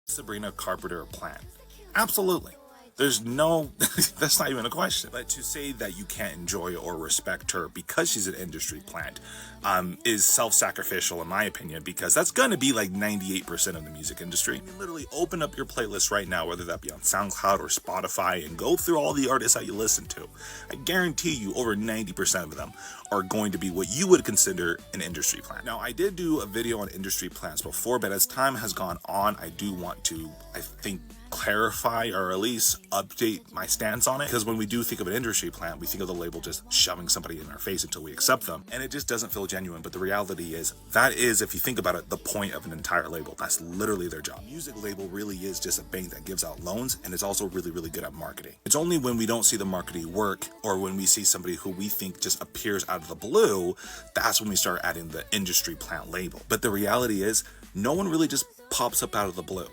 Sabrina Carpenter plant? Absolutely. There's no, that's not even a question. But to say that you can't enjoy or respect her because she's an industry plant is self-sacrificial in my opinion, because that's gonna be like 98% of the music industry. You literally open up your playlist right now, whether that be on SoundCloud or Spotify, and go through all the artists that you listen to. I guarantee you over 90% of them are going to be what you would consider an industry plant. Now, I did do a video on industry plants before, but as time has gone on, I do want to, I think, clarify or at least update my stance on it, because when we do think of an industry plant, we think of the label just shoving somebody in our face until we accept them, and it just doesn't feel genuine. But the reality is, that is, if you think about it, the point of an entire label. That's literally their job. Music label really is just a bank that gives out loans, and it's also really, really good at marketing. It's only when we don't see the marketing work, or when we see somebody who we think just appears out of the blue, that's when we start adding the industry plant label. But the reality is, no one really just pops up out of the blue.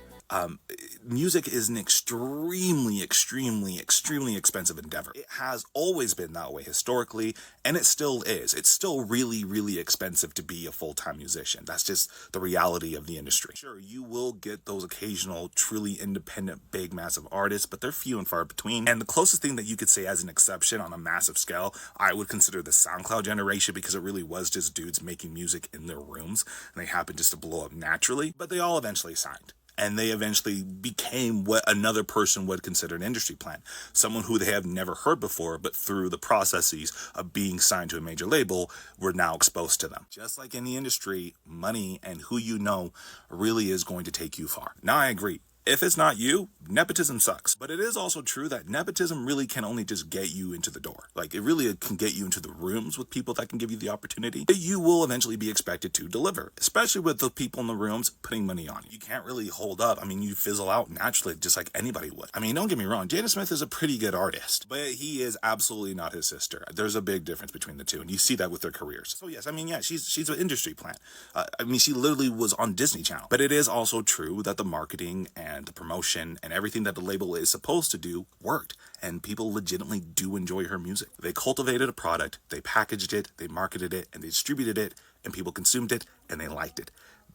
Music is an extremely expensive endeavor. It has always been that way historically, and it still is. It's still really, really expensive to be a full-time musician. That's just the reality of the industry. Sure, you will get those occasional, truly independent, big, massive artists, but they're few and far between. And the closest thing that you could say as an exception on a massive scale, I would consider the SoundCloud generation, because it really was just dudes making music in their rooms, and they happened just to blow up naturally, but they all eventually signed. And they eventually became what another person would consider an industry plant. Someone who they have never heard before, but through the processes of being signed to a major label, we're now exposed to them. Just like in the industry, money and who you know really is going to take you far. Now, I agree. If it's not you, nepotism sucks. But it is also true that nepotism really can only just get you into the door. Like, it really can get you into the rooms with people that can give you the opportunity. You will eventually be expected to deliver, especially with the people in the rooms putting money on you. You can't really hold up. I mean, you fizzle out naturally, just like anybody would. I mean, don't get me wrong, Jada Smith is a pretty good artist, but he is absolutely not his sister. There's a big difference between the two, and you see that with their careers. So yes, I mean, yeah, she's an industry plant. I mean, she literally was on Disney Channel. But it is also true that the marketing and the promotion and everything that the label is supposed to do worked, and people legitimately do enjoy her music. They cultivated a product, they packaged it, they marketed it, and they distributed it, and people consumed it, and they liked it,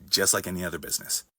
just like any other business.